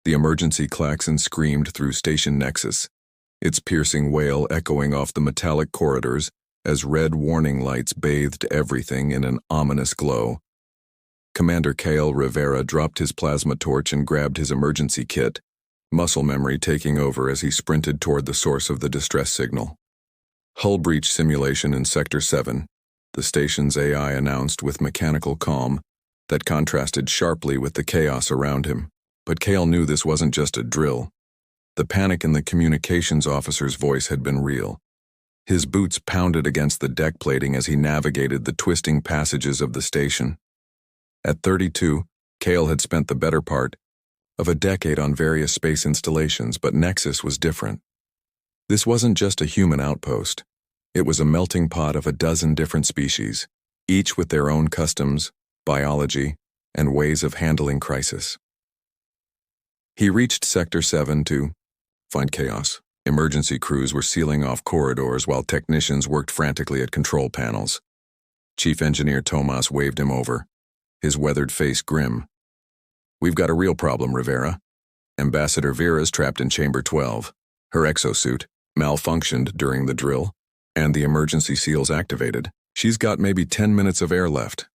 The emergency klaxon screamed through Station Nexus, its piercing wail echoing off the metallic corridors as red warning lights bathed everything in an ominous glow. Commander Kale Rivera dropped his plasma torch and grabbed his emergency kit, muscle memory taking over as he sprinted toward the source of the distress signal. Hull breach simulation in Sector 7, the station's AI announced with mechanical calm that contrasted sharply with the chaos around him. But Kale knew this wasn't just a drill. The panic in the communications officer's voice had been real. His boots pounded against the deck plating as he navigated the twisting passages of the station. At 32, Kale had spent the better part of a decade on various space installations, but Nexus was different. This wasn't just a human outpost. It was a melting pot of a dozen different species, each with their own customs, biology, and ways of handling crisis. He reached Sector 7 to find chaos. Emergency crews were sealing off corridors while technicians worked frantically at control panels. Chief Engineer Tomas waved him over, his weathered face grim. "We've got a real problem, Rivera. Ambassador Vera's trapped in Chamber 12. Her exosuit malfunctioned during the drill, and the emergency seals activated. She's got maybe 10 minutes of air left."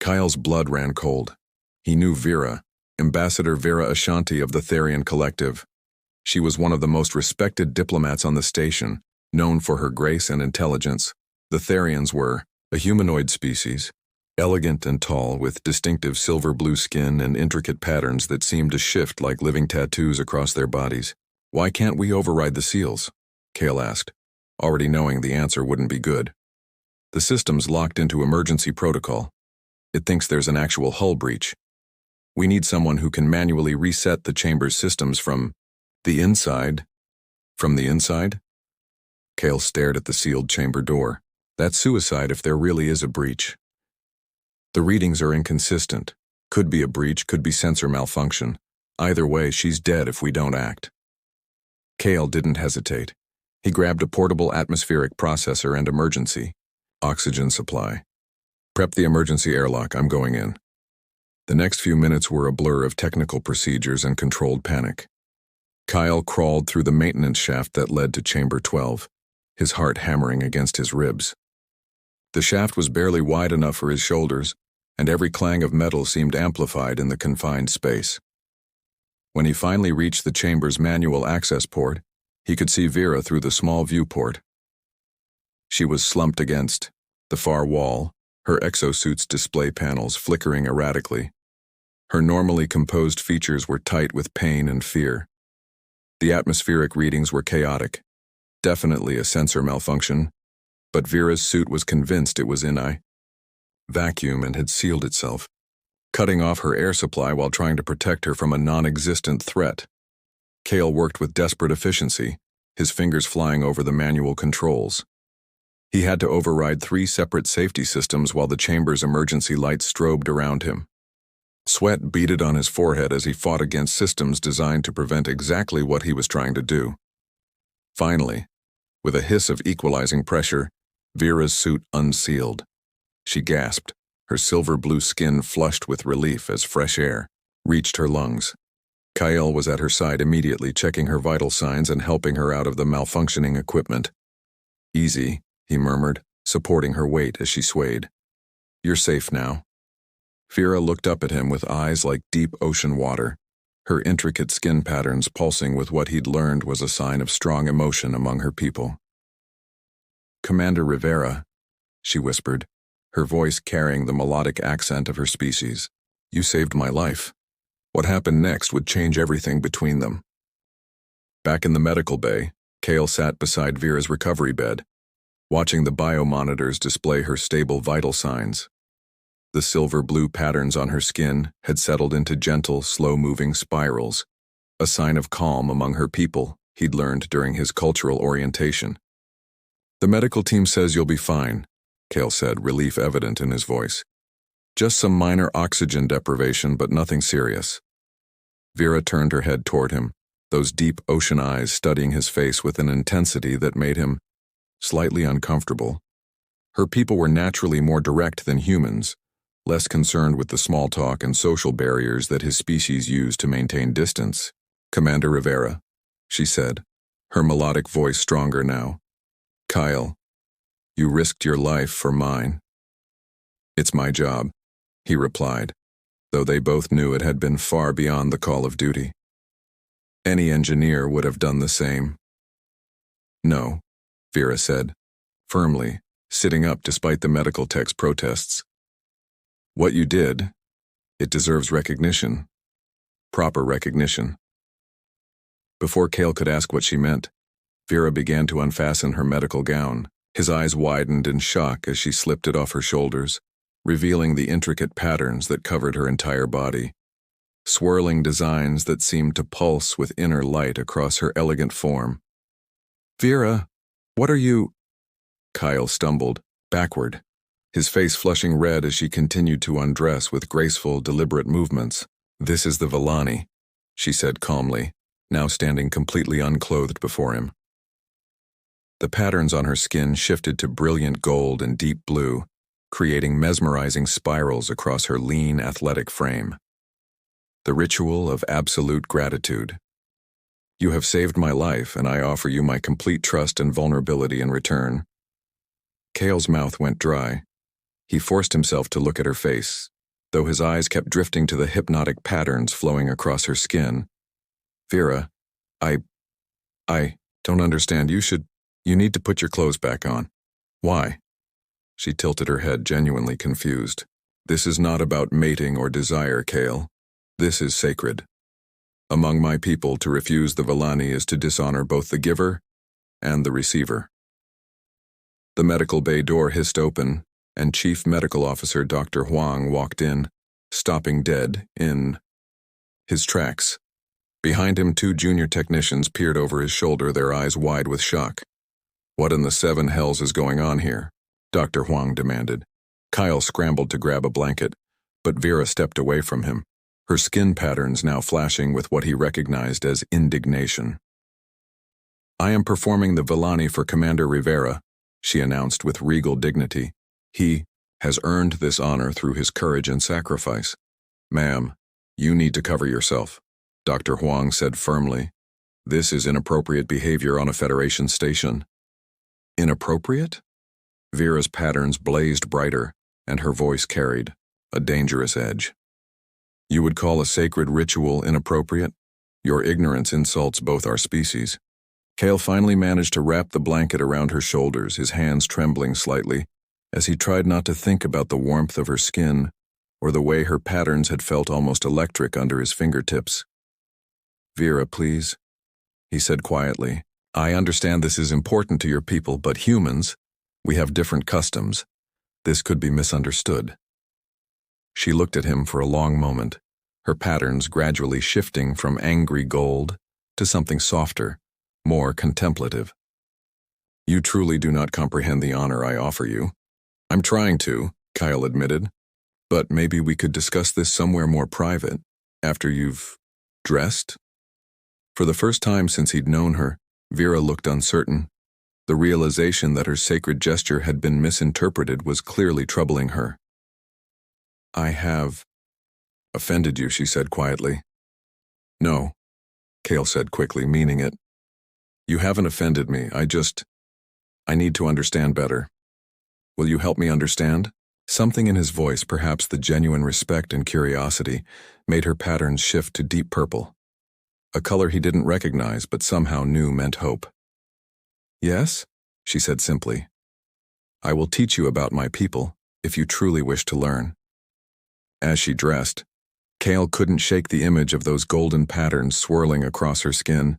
Kyle's blood ran cold. He knew Vera, Ambassador Vera Ashanti of the Therian Collective. She was one of the most respected diplomats on the station, known for her grace and intelligence. The Therians were a humanoid species, elegant and tall, with distinctive silver-blue skin and intricate patterns that seemed to shift like living tattoos across their bodies. "Why can't we override the seals?" Kale asked, already knowing the answer wouldn't be good. "The system's locked into emergency protocol. It thinks there's an actual hull breach. We need someone who can manually reset the chamber's systems from the inside." "From the inside?" Kale stared at the sealed chamber door. "That's suicide if there really is a breach. The readings are inconsistent. Could be a breach, could be sensor malfunction. Either way, she's dead if we don't act." Kale didn't hesitate. He grabbed a portable atmospheric processor and emergency oxygen supply. "Prep the emergency airlock, I'm going in." The next few minutes were a blur of technical procedures and controlled panic. Kyle crawled through the maintenance shaft that led to Chamber 12, his heart hammering against his ribs. The shaft was barely wide enough for his shoulders, and every clang of metal seemed amplified in the confined space. When he finally reached the chamber's manual access port, he could see Vera through the small viewport. She was slumped against the far wall, her exosuit's display panels flickering erratically. Her normally composed features were tight with pain and fear. The atmospheric readings were chaotic, definitely a sensor malfunction, but Vera's suit was convinced it was in a vacuum and had sealed itself, cutting off her air supply while trying to protect her from a non-existent threat. Kale worked with desperate efficiency, his fingers flying over the manual controls. He had to override 3 separate safety systems while the chamber's emergency lights strobed around him. Sweat beaded on his forehead as he fought against systems designed to prevent exactly what he was trying to do. Finally, with a hiss of equalizing pressure, Vera's suit unsealed. She gasped, her silver-blue skin flushed with relief as fresh air reached her lungs. Kyle was at her side immediately, checking her vital signs and helping her out of the malfunctioning equipment. "Easy," he murmured, supporting her weight as she swayed. "You're safe now." Vera looked up at him with eyes like deep ocean water, her intricate skin patterns pulsing with what he'd learned was a sign of strong emotion among her people. "Commander Rivera," she whispered, her voice carrying the melodic accent of her species. "You saved my life. What happened next would change everything between them." Back in the medical bay, Kale sat beside Vera's recovery bed, watching the biomonitors display her stable vital signs. The silver-blue patterns on her skin had settled into gentle, slow-moving spirals, a sign of calm among her people he'd learned during his cultural orientation. "The medical team says you'll be fine," Kale said, relief evident in his voice. "Just some minor oxygen deprivation, but nothing serious." Vera turned her head toward him, those deep ocean eyes studying his face with an intensity that made him slightly uncomfortable. Her people were naturally more direct than humans, less concerned with the small talk and social barriers that his species use to maintain distance. "Commander Rivera," she said, her melodic voice stronger now. "Kyle, you risked your life for mine." "It's my job," he replied, though they both knew it had been far beyond the call of duty. Any engineer would have done the same. "No," Vera said, firmly, sitting up despite the medical tech's protests. "What you did, it deserves recognition. Proper recognition." Before Cale could ask what she meant, Vera began to unfasten her medical gown. His eyes widened in shock as she slipped it off her shoulders, revealing the intricate patterns that covered her entire body. Swirling designs that seemed to pulse with inner light across her elegant form. "Vera, what are you—" Kyle stumbled, backward, his face flushing red as she continued to undress with graceful, deliberate movements. "This is the Villani," she said calmly, now standing completely unclothed before him. The patterns on her skin shifted to brilliant gold and deep blue, creating mesmerizing spirals across her lean, athletic frame. "The ritual of absolute gratitude. You have saved my life, and I offer you my complete trust and vulnerability in return." Cale's mouth went dry. He forced himself to look at her face, though his eyes kept drifting to the hypnotic patterns flowing across her skin. "Vera, I don't understand. You need to put your clothes back on." "Why?" She tilted her head, genuinely confused. "This is not about mating or desire, Cale. This is sacred. Among my people, to refuse the Villani is to dishonor both the giver and the receiver." The medical bay door hissed open, and Chief Medical Officer Dr. Huang walked in, stopping dead in his tracks. Behind him, two junior technicians peered over his shoulder, their eyes wide with shock. "What in the seven hells is going on here?" Dr. Huang demanded. Kyle scrambled to grab a blanket, but Vera stepped away from him, her skin patterns now flashing with what he recognized as indignation. "I am performing the Villani for Commander Rivera," she announced with regal dignity. "He has earned this honor through his courage and sacrifice." "Ma'am, you need to cover yourself," Dr. Huang said firmly. "This is inappropriate behavior on a Federation station." "Inappropriate?" Vera's patterns blazed brighter, and her voice carried a dangerous edge. "You would call a sacred ritual inappropriate? Your ignorance insults both our species." Cale finally managed to wrap the blanket around her shoulders, his hands trembling slightly, as he tried not to think about the warmth of her skin or the way her patterns had felt almost electric under his fingertips. "Vera, please," he said quietly. "I understand this is important to your people, but humans, we have different customs. This could be misunderstood." She looked at him for a long moment, her patterns gradually shifting from angry gold to something softer, more contemplative. "You truly do not comprehend the honor I offer you." "I'm trying to," Kyle admitted. "But maybe we could discuss this somewhere more private, after you've dressed?" For the first time since he'd known her, Vera looked uncertain. The realization that her sacred gesture had been misinterpreted was clearly troubling her. "I have offended you," she said quietly. "No," Cale said quickly, meaning it. "You haven't offended me. I need to understand better. Will you help me understand?" Something in his voice, perhaps the genuine respect and curiosity, made her patterns shift to deep purple, a color he didn't recognize but somehow knew meant hope. "Yes," she said simply. "I will teach you about my people, if you truly wish to learn." As she dressed, Cale couldn't shake the image of those golden patterns swirling across her skin,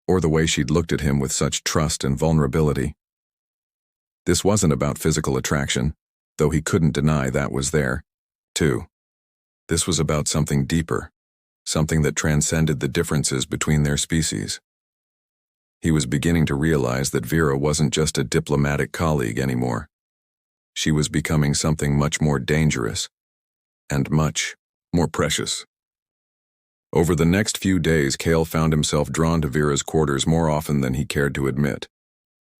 or the way she'd looked at him with such trust and vulnerability. This wasn't about physical attraction, though he couldn't deny that was there, too. This was about something deeper, something that transcended the differences between their species. He was beginning to realize that Vera wasn't just a diplomatic colleague anymore. She was becoming something much more dangerous, and much more precious. Over the next few days, Cale found himself drawn to Vera's quarters more often than he cared to admit.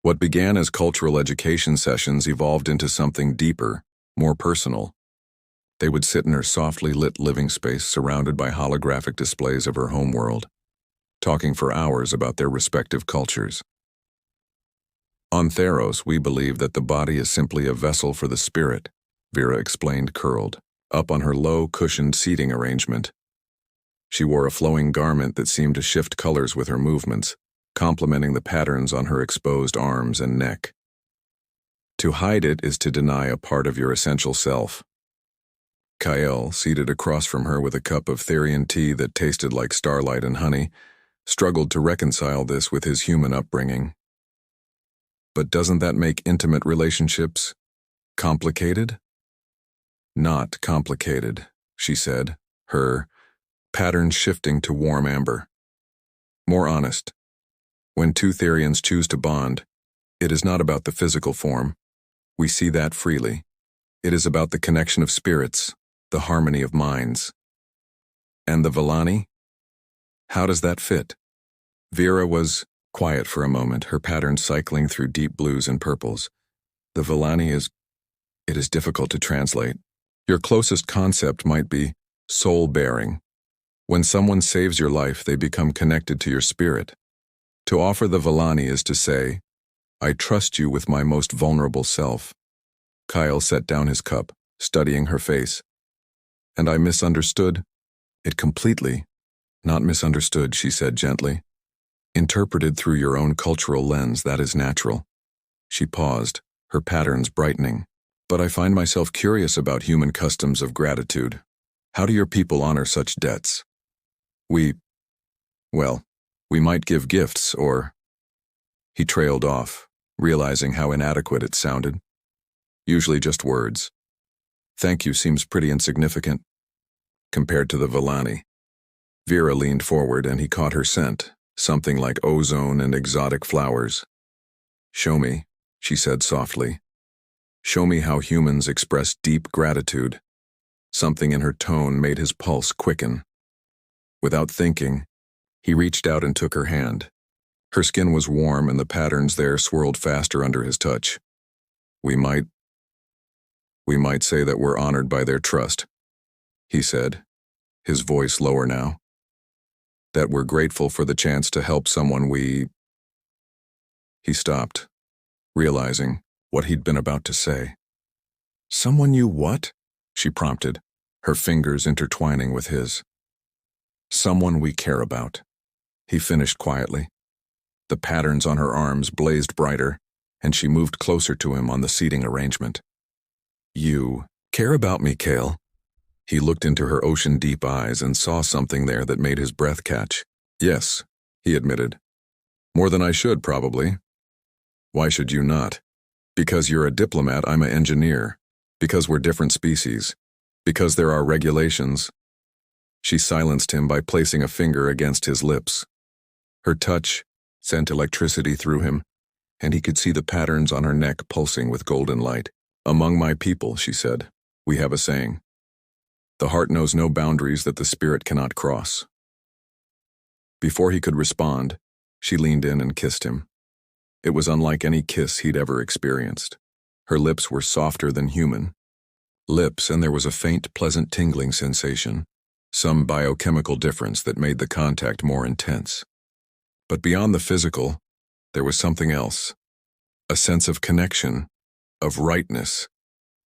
What began as cultural education sessions evolved into something deeper, more personal. They would sit in her softly lit living space surrounded by holographic displays of her homeworld, talking for hours about their respective cultures. On Theros, we believe that the body is simply a vessel for the spirit, Vera explained, curled up on her low, cushioned seating arrangement. She wore a flowing garment that seemed to shift colors with her movements, complementing the patterns on her exposed arms and neck. To hide it is to deny a part of your essential self. Kyle, seated across from her with a cup of Therian tea that tasted like starlight and honey, struggled to reconcile this with his human upbringing. But doesn't that make intimate relationships complicated? Not complicated, she said, her pattern shifting to warm amber. More honest. When two Therians choose to bond, it is not about the physical form. We see that freely. It is about the connection of spirits, the harmony of minds. And the Villani? How does that fit? Vera was quiet for a moment, her pattern cycling through deep blues and purples. The Villani it is difficult to translate. Your closest concept might be soul-bearing. When someone saves your life, they become connected to your spirit. To offer the Villani is to say, I trust you with my most vulnerable self. Kyle set down his cup, studying her face. And I misunderstood it completely. Not misunderstood, she said gently. Interpreted through your own cultural lens, that is natural. She paused, her patterns brightening. But I find myself curious about human customs of gratitude. How do your people honor such debts? We might give gifts, or... He trailed off, realizing how inadequate it sounded. Usually just words. Thank you seems pretty insignificant compared to the Villani. Vera leaned forward and he caught her scent, something like ozone and exotic flowers. Show me, she said softly. Show me how humans express deep gratitude. Something in her tone made his pulse quicken. Without thinking, he reached out and took her hand. Her skin was warm and the patterns there swirled faster under his touch. We might say that we're honored by their trust, he said, his voice lower now. That we're grateful for the chance to help someone we... He stopped, realizing what he'd been about to say. Someone you what? She prompted, her fingers intertwining with his. Someone we care about, he finished quietly. The patterns on her arms blazed brighter, and she moved closer to him on the seating arrangement. You care about me, Kale? He looked into her ocean-deep eyes and saw something there that made his breath catch. Yes, he admitted. More than I should, probably. Why should you not? Because you're a diplomat, I'm an engineer. Because we're different species. Because there are regulations. She silenced him by placing a finger against his lips. Her touch sent electricity through him, and he could see the patterns on her neck pulsing with golden light. Among my people, she said, we have a saying. The heart knows no boundaries that the spirit cannot cross. Before he could respond, she leaned in and kissed him. It was unlike any kiss he'd ever experienced. Her lips were softer than human. Lips, and there was a faint, pleasant tingling sensation, some biochemical difference that made the contact more intense. But beyond the physical, there was something else, a sense of connection, of rightness,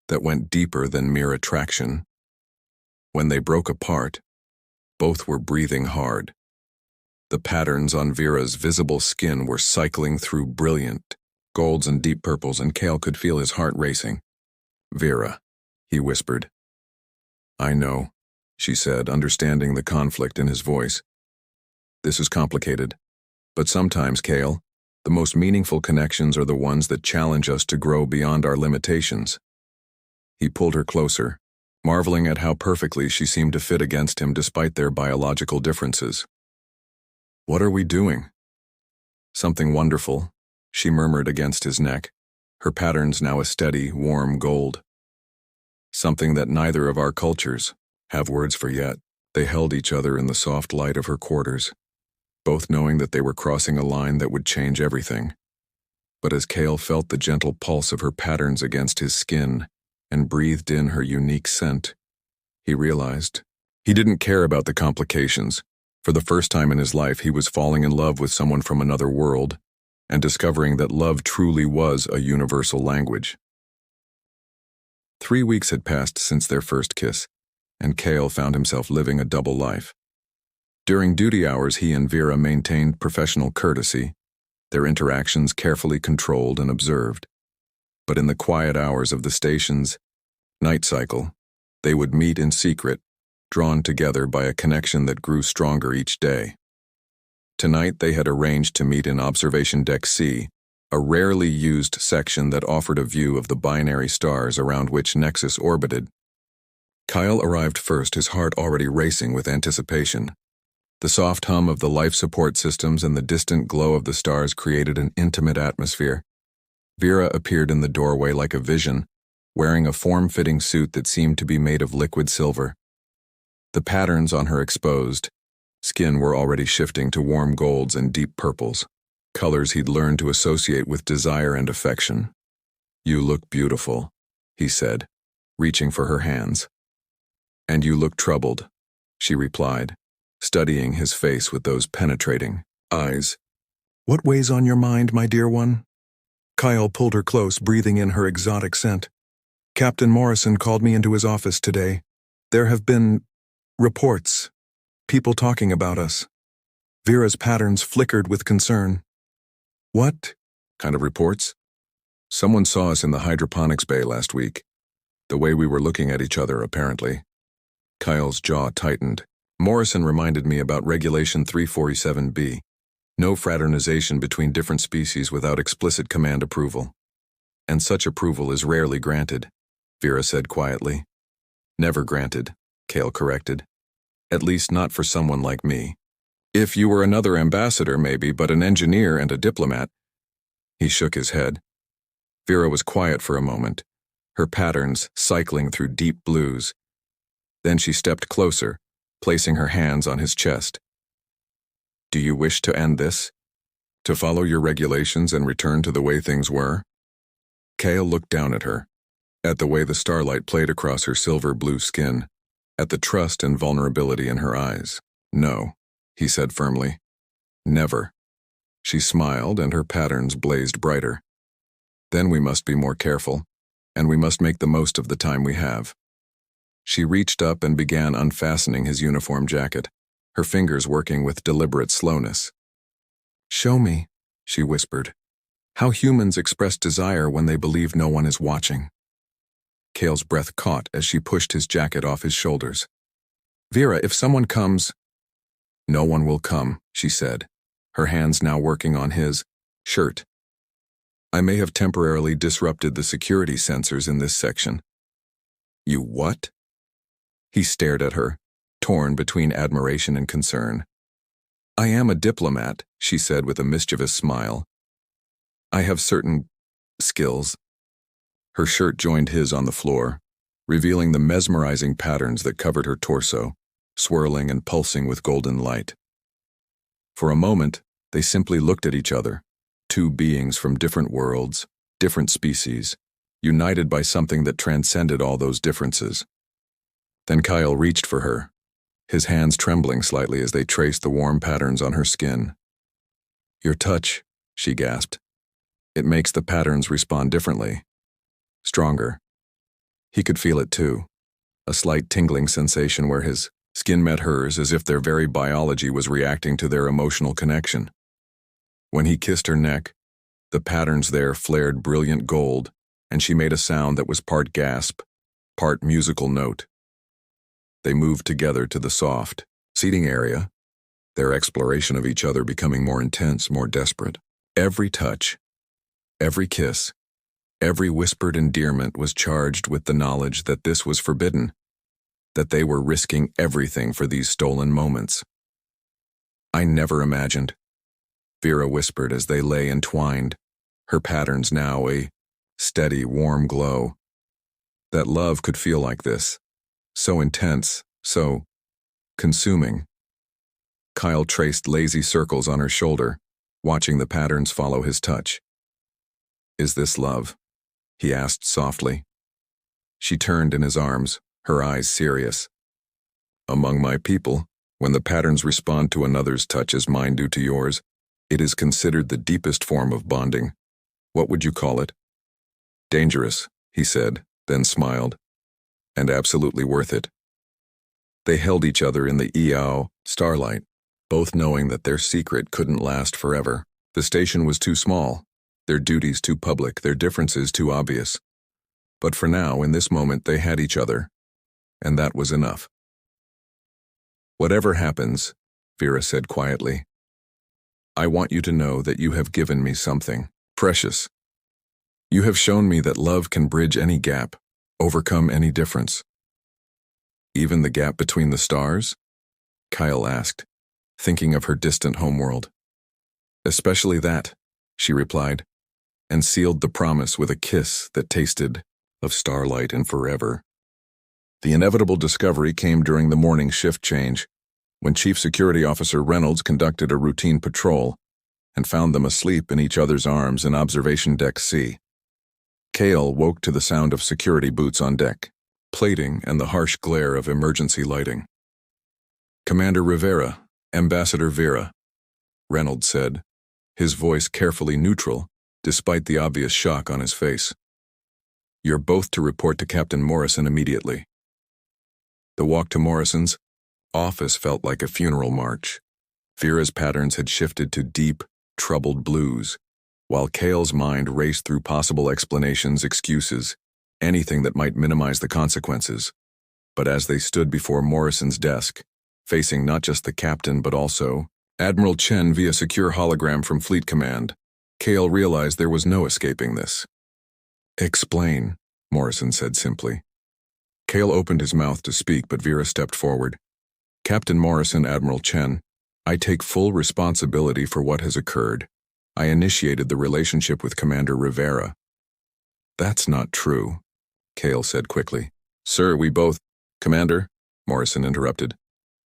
that went deeper than mere attraction. When they broke apart, both were breathing hard. The patterns on Vera's visible skin were cycling through brilliant golds and deep purples, and Kale could feel his heart racing. Vera, he whispered. I know, she said, understanding the conflict in his voice. This is complicated. But sometimes, Kale, the most meaningful connections are the ones that challenge us to grow beyond our limitations. He pulled her closer, marveling at how perfectly she seemed to fit against him despite their biological differences. What are we doing? Something wonderful, she murmured against his neck, her patterns now a steady, warm gold. Something that neither of our cultures have words for yet. They held each other in the soft light of her quarters, both knowing that they were crossing a line that would change everything. But as Kale felt the gentle pulse of her patterns against his skin and breathed in her unique scent, he realized. He didn't care about the complications. For the first time in his life, he was falling in love with someone from another world and discovering that love truly was a universal language. 3 weeks had passed since their first kiss, and Cale found himself living a double life. During duty hours, he and Vera maintained professional courtesy, their interactions carefully controlled and observed. But in the quiet hours of the station's night cycle, they would meet in secret, drawn together by a connection that grew stronger each day. Tonight they had arranged to meet in Observation Deck C, a rarely used section that offered a view of the binary stars around which Nexus orbited. Kyle arrived first, his heart already racing with anticipation. The soft hum of the life support systems and the distant glow of the stars created an intimate atmosphere. Vera appeared in the doorway like a vision, wearing a form-fitting suit that seemed to be made of liquid silver. The patterns on her exposed skin were already shifting to warm golds and deep purples, colors he'd learned to associate with desire and affection. "You look beautiful," he said, reaching for her hands. "And you look troubled," she replied, studying his face with those penetrating eyes. "What weighs on your mind, my dear one?" Kyle pulled her close, breathing in her exotic scent. "Captain Morrison called me into his office today. There have been reports, people talking about us." Vera's patterns flickered with concern. "What kind of reports?" "Someone saw us in the hydroponics bay last week. The way we were looking at each other, apparently." Kyle's jaw tightened. "Morrison reminded me about Regulation 347B. No fraternization between different species without explicit command approval. And such approval is rarely granted," Vera said quietly. "Never granted," Cale corrected. "At least not for someone like me. If you were another ambassador, maybe, but an engineer and a diplomat." He shook his head. Vera was quiet for a moment, her patterns cycling through deep blues. Then she stepped closer, placing her hands on his chest. "Do you wish to end this? To follow your regulations and return to the way things were?" Cale looked down at her, at the way the starlight played across her silver-blue skin, at the trust and vulnerability in her eyes. "No," he said firmly. "Never." She smiled, and her patterns blazed brighter. "Then we must be more careful, and we must make the most of the time we have." She reached up and began unfastening his uniform jacket, her fingers working with deliberate slowness. "Show me," she whispered, "how humans express desire when they believe no one is watching." Cale's breath caught as she pushed his jacket off his shoulders. "Vera, if someone comes—" "No one will come," she said, her hands now working on his shirt. "I may have temporarily disrupted the security sensors in this section." "You what?" He stared at her, torn between admiration and concern. "I am a diplomat," she said with a mischievous smile. "I have certain skills." Her shirt joined his on the floor, revealing the mesmerizing patterns that covered her torso, swirling and pulsing with golden light. For a moment, they simply looked at each other, two beings from different worlds, different species, united by something that transcended all those differences. Then Kyle reached for her, his hands trembling slightly as they traced the warm patterns on her skin. "Your touch," she gasped. "It makes the patterns respond differently. Stronger." He could feel it too, a slight tingling sensation where his skin met hers as if their very biology was reacting to their emotional connection. When he kissed her neck, the patterns there flared brilliant gold, and she made a sound that was part gasp, part musical note. They moved together to the soft seating area, their exploration of each other becoming more intense, more desperate. Every touch, every kiss, every whispered endearment was charged with the knowledge that this was forbidden, that they were risking everything for these stolen moments. "I never imagined," Vera whispered as they lay entwined, her patterns now a steady, warm glow, "that love could feel like this. So intense, so consuming." Kyle traced lazy circles on her shoulder, watching the patterns follow his touch. "Is this love?" he asked softly. She turned in his arms, her eyes serious. Among my people, when the patterns respond to another's touch as mine do to yours, it is considered the deepest form of bonding. What would you call it? Dangerous, he said, then smiled. And absolutely worth it. They held each other in the Eao starlight, both knowing that their secret couldn't last forever. The station was too small, their duties too public, their differences too obvious. But for now, in this moment, they had each other, and that was enough. Whatever happens, Vera said quietly, I want you to know that you have given me something precious. You have shown me that love can bridge any gap, overcome any difference. Even the gap between the stars? Kyle asked, thinking of her distant homeworld. Especially that, she replied, and sealed the promise with a kiss that tasted of starlight and forever. The inevitable discovery came during the morning shift change, when Chief Security Officer Reynolds conducted a routine patrol and found them asleep in each other's arms in Observation Deck C. Kale woke to the sound of security boots on deck, plating, and the harsh glare of emergency lighting. Commander Rivera, Ambassador Vera, Reynolds said, his voice carefully neutral, despite the obvious shock on his face. You're both to report to Captain Morrison immediately. The walk to Morrison's office felt like a funeral march. Vera's patterns had shifted to deep, troubled blues, while Kale's mind raced through possible explanations, excuses, anything that might minimize the consequences. But as they stood before Morrison's desk, facing not just the captain but also Admiral Chen via secure hologram from Fleet Command, Kale realized there was no escaping this. Explain, Morrison said simply. Kale opened his mouth to speak, but Vera stepped forward. Captain Morrison, Admiral Chen, I take full responsibility for what has occurred. I initiated the relationship with Commander Rivera. That's not true, Kale said quickly. Sir, we both— Commander, Morrison interrupted.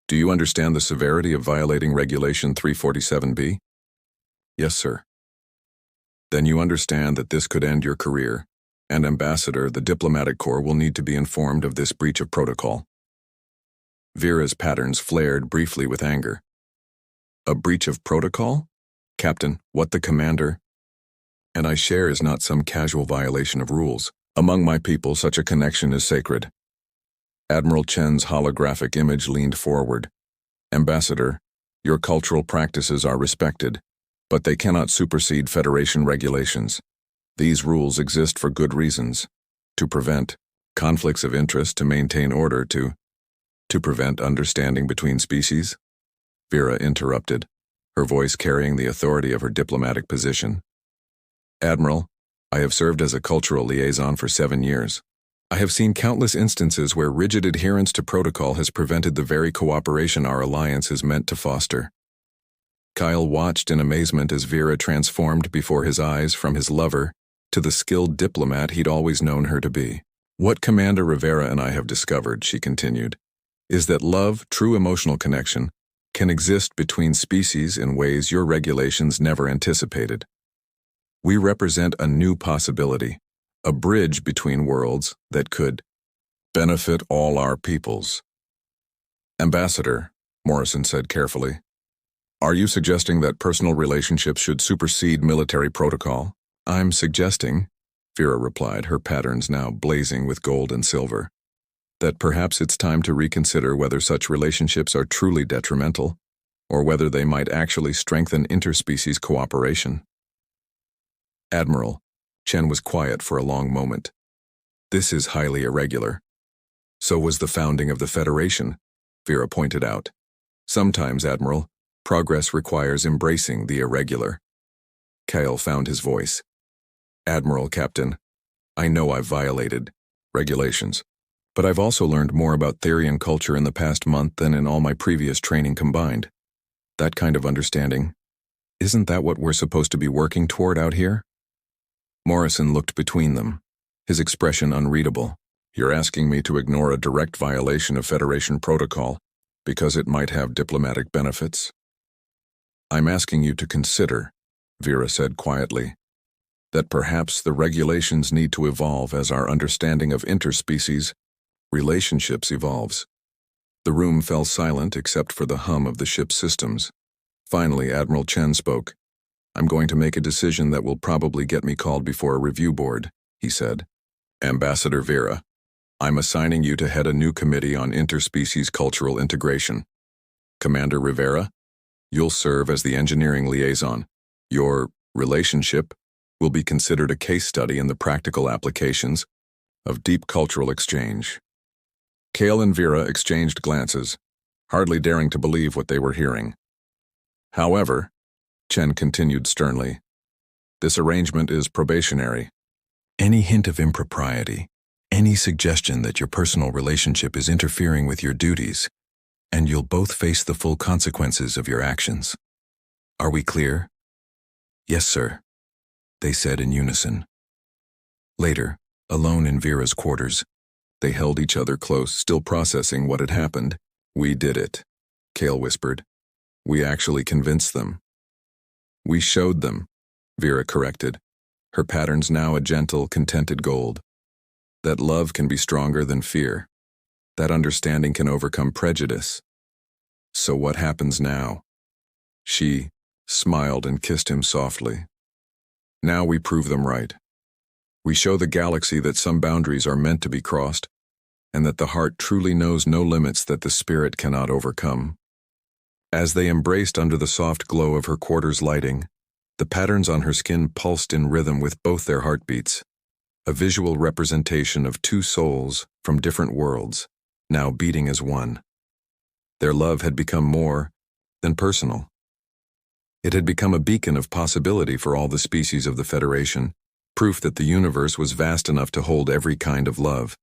Do you understand the severity of violating Regulation 347B? Yes, sir. Then you understand that this could end your career, and Ambassador, the diplomatic corps will need to be informed of this breach of protocol. Vera's patterns flared briefly with anger. A breach of protocol? Captain, what the commander and I share is not some casual violation of rules. Among my people, such a connection is sacred. Admiral Chen's holographic image leaned forward. Ambassador, your cultural practices are respected, but they cannot supersede Federation regulations. These rules exist for good reasons. To prevent conflicts of interest, to maintain order, to prevent understanding between species? Vera interrupted, her voice carrying the authority of her diplomatic position. Admiral, I have served as a cultural liaison for 7 years. I have seen countless instances where rigid adherence to protocol has prevented the very cooperation our alliance is meant to foster. Kyle watched in amazement as Vera transformed before his eyes from his lover to the skilled diplomat he'd always known her to be. What Commander Rivera and I have discovered, she continued, is that love, true emotional connection, can exist between species in ways your regulations never anticipated. We represent a new possibility, a bridge between worlds that could benefit all our peoples. Ambassador, Morrison said carefully, are you suggesting that personal relationships should supersede military protocol? I'm suggesting, Vera replied, her patterns now blazing with gold and silver, that perhaps it's time to reconsider whether such relationships are truly detrimental, or whether they might actually strengthen interspecies cooperation. Admiral, Chen was quiet for a long moment. This is highly irregular. So was the founding of the Federation, Vera pointed out. Sometimes, Admiral, progress requires embracing the irregular. Kyle found his voice. Admiral, Captain, I know I've violated regulations, but I've also learned more about theory and culture in the past month than in all my previous training combined. That kind of understanding, isn't that what we're supposed to be working toward out here? Morrison looked between them, his expression unreadable. You're asking me to ignore a direct violation of Federation protocol because it might have diplomatic benefits? I'm asking you to consider, Vera said quietly, that perhaps the regulations need to evolve as our understanding of interspecies Relationships evolves. The room fell silent except for the hum of the ship's systems. Finally, Admiral Chen spoke. "I'm going to make a decision that will probably get me called before a review board," he said. "Ambassador Vera, I'm assigning you to head a new committee on interspecies cultural integration. Commander Rivera, you'll serve as the engineering liaison. Your relationship will be considered a case study in the practical applications of deep cultural exchange." Kale and Vera exchanged glances, hardly daring to believe what they were hearing. "However," Chen continued sternly, "this arrangement is probationary. Any hint of impropriety, any suggestion that your personal relationship is interfering with your duties, and you'll both face the full consequences of your actions. Are we clear?" "Yes, sir," they said in unison. Later, alone in Vera's quarters, they held each other close, still processing what had happened. "We did it," Kale whispered. "We actually convinced them." "We showed them," Vera corrected, her patterns now a gentle, contented gold. "That love can be stronger than fear. That understanding can overcome prejudice. So what happens now?" She smiled and kissed him softly. "Now we prove them right. We show the galaxy that some boundaries are meant to be crossed, and that the heart truly knows no limits that the spirit cannot overcome." As they embraced under the soft glow of her quarters lighting, the patterns on her skin pulsed in rhythm with both their heartbeats, a visual representation of two souls from different worlds, now beating as one. Their love had become more than personal. It had become a beacon of possibility for all the species of the Federation, proof that the universe was vast enough to hold every kind of love.